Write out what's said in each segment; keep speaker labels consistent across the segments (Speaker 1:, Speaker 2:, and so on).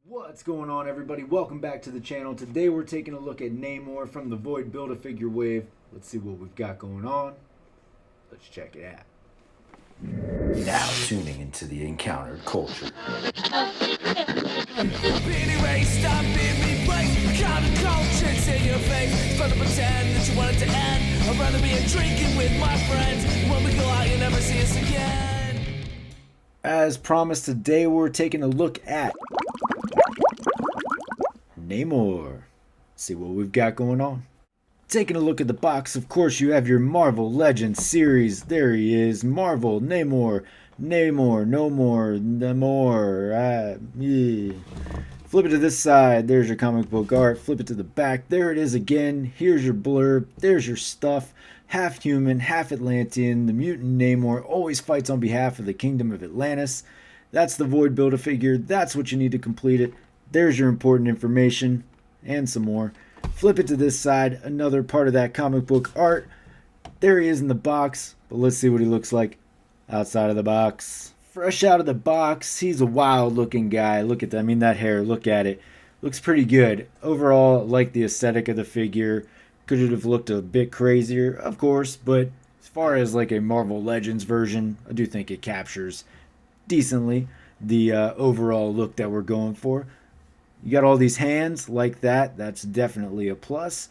Speaker 1: What's going on, everybody? Welcome back to the channel. Today we're taking a look at Namor from the Void Build-A-Figure wave. Let's see what we've got going on. Let's check it out.
Speaker 2: Now tuning into the encountered culture.
Speaker 3: Anyway, stop being me, break. Counter-culture, it's in your face. It's fun to pretend that you want it to end. I'd rather be drinking with my friends. When we go out, you never see us again.
Speaker 1: As promised, today we're taking a look at Namor. See what we've got going on. Taking a look at the box, of course, you have your Marvel Legends series. There he is, Marvel Namor. Namor, no more, Namor. Yeah. Flip it to this side. There's your comic book art. Flip it to the back. There it is again. Here's your blurb. There's your stuff. Half human, half Atlantean. The mutant Namor always fights on behalf of the Kingdom of Atlantis. That's the Void Build-A-Figure. That's what you need to complete it. There's your important information and some more. Flip it to this side, another part of that comic book art. There he is in the box, but let's see what he looks like outside of the box. Fresh out of the box, he's a wild looking guy. Look at that, that hair, look at it. Looks pretty good. Overall, like the aesthetic of the figure. Could it have looked a bit crazier? Of course, but as far as like a Marvel Legends version, I do think it captures decently the overall look that we're going for. You got all these hands like that. That's definitely a plus.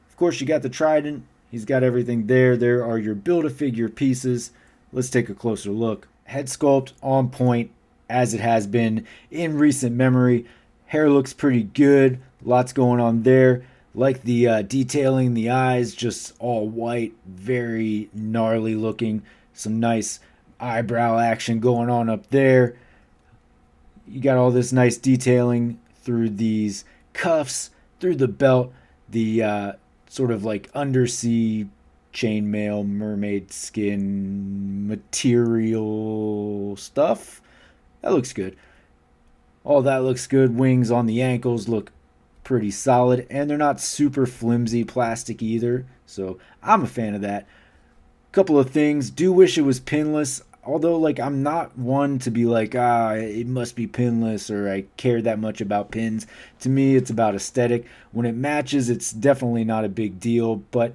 Speaker 1: Of course, you got the trident. He's got everything there. There are your Build-A-Figure pieces. Let's take a closer look. Head sculpt on point as it has been in recent memory. Hair looks pretty good. Lots going on there. Like the detailing, the eyes just all white. Very gnarly looking. Some nice eyebrow action going on up there. You got all this nice detailing through these cuffs, through the belt, the sort of like undersea chainmail, mermaid skin material stuff. That looks good. All that looks good. Wings on the ankles look pretty solid, and they're not super flimsy plastic either, so I'm a fan of that. Couple of things. Do wish it was pinless. Although, like, I'm not one to be like, it must be pinless or I care that much about pins. To me, it's about aesthetic. When it matches, it's definitely not a big deal. But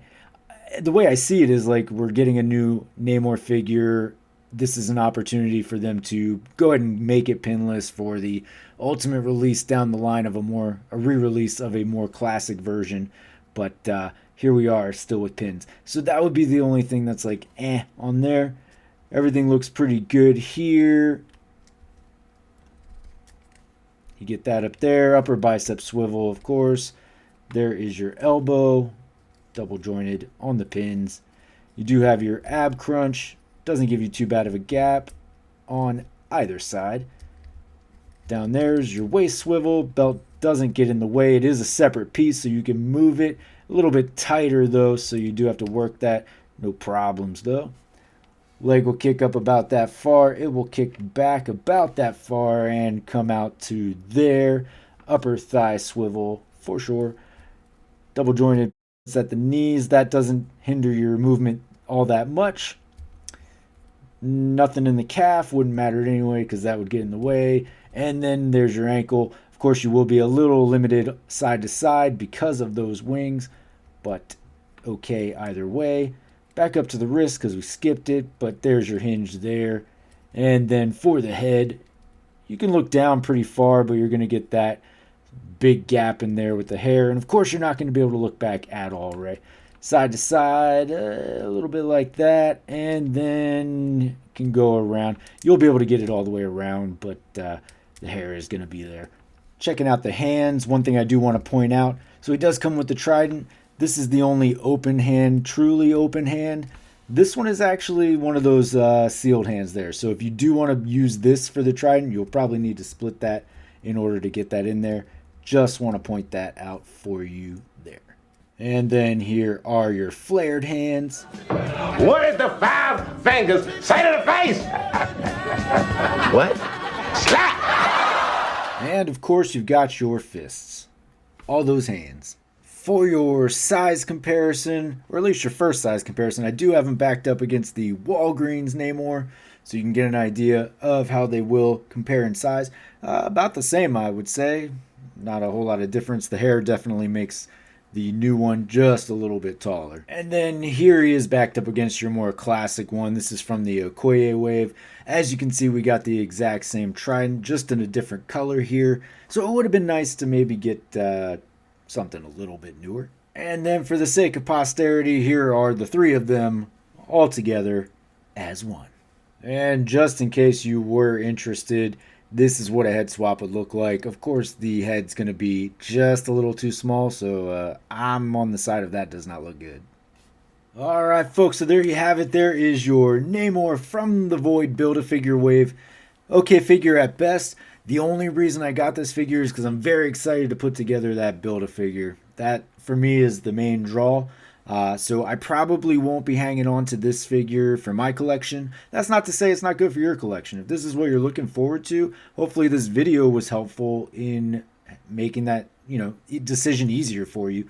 Speaker 1: the way I see it is like we're getting a new Namor figure. This is an opportunity for them to go ahead and make it pinless for the ultimate release down the line of a re-release of a more classic version. But here we are, still with pins. So that would be the only thing that's like, on there. Everything looks pretty good here. You get that up there. Upper bicep swivel, of course. There is your elbow. Double jointed on the pins. You do have your ab crunch. Doesn't give you too bad of a gap on either side. Down there's your waist swivel. Belt doesn't get in the way. It is a separate piece, so you can move it. A little bit tighter, though, so you do have to work that. No problems, though. Leg will kick up about that far. It will kick back about that far and come out to there. Upper thigh swivel for sure. Double jointed at the knees. That doesn't hinder your movement all that much. Nothing in the calf. Wouldn't matter anyway because that would get in the way. And then there's your ankle. Of course, you will be a little limited side to side because of those wings. But okay either way. Back up to the wrist because we skipped it, but there's your hinge there. And then for the head, you can look down pretty far, but you're going to get that big gap in there with the hair. And of course, you're not going to be able to look back at all, right? Side to side, a little bit like that, and then you can go around. You'll be able to get it all the way around, but the hair is going to be there. Checking out the hands, one thing I do want to point out. So he does come with the trident. This is the only open hand, truly open hand. This one is actually one of those sealed hands there. So if you do want to use this for the trident, you'll probably need to split that in order to get that in there. Just want to point that out for you there. And then here are your flared hands.
Speaker 4: What is the five fingers say to the face?
Speaker 2: What?
Speaker 4: Slap!
Speaker 1: And of course, you've got your fists. All those hands. For your size comparison, or at least your first size comparison, I do have them backed up against the Walgreens Namor. so you can get an idea of how they will compare in size. About the same, I would say. Not a whole lot of difference. The hair definitely makes the new one just a little bit taller. And then here he is backed up against your more classic one. This is from the Okoye wave. As you can see, we got the exact same trident, just in a different color here. So it would have been nice to maybe get something a little bit newer. And then for the sake of posterity, here are the three of them all together as one. And just in case you were interested, this is what a head swap would look like. Of course, the head's going to be just a little too small, so I'm on the side of that does not look good. Alright folks, so there you have it. There is your Namor from the Void Build-A-Figure wave. Okay figure at best. The only reason I got this figure is because I'm very excited to put together that Build-A-Figure. That, for me, is the main draw. So I probably won't be hanging on to this figure for my collection. That's not to say it's not good for your collection. If this is what you're looking forward to, hopefully this video was helpful in making that, decision easier for you,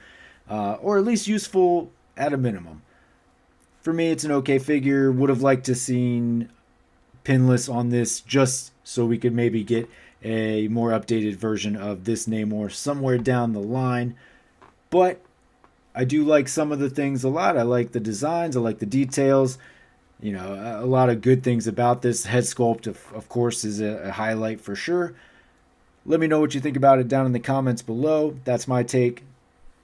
Speaker 1: or at least useful at a minimum. For me, it's an okay figure. Would have liked to seen pinless on this just so we could maybe get a more updated version of this Namor somewhere down the line. But I do like some of the things a lot. I like the designs. I like the details. A lot of good things about this. Head sculpt, of course, is a highlight for sure. Let me know what you think about it down in the comments below. That's my take.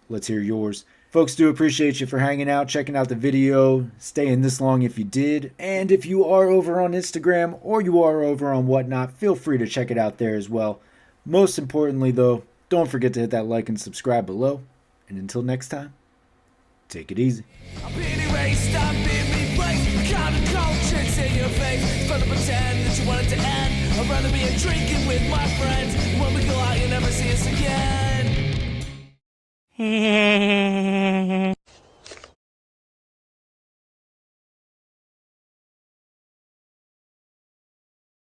Speaker 1: Let's hear yours. Folks, do appreciate you for hanging out, checking out the video, staying this long if you did. And if you are over on Instagram or you are over on whatnot, feel free to check it out there as well. Most importantly, though, don't forget to hit that like and subscribe below. And until next time, take it easy.
Speaker 3: I'm being erased, I'm being replaced. Counter-culture's in your face. It's fun to pretend that you want it to end. I'd rather be a drinking with my friends. When we go out, you'll never see us again.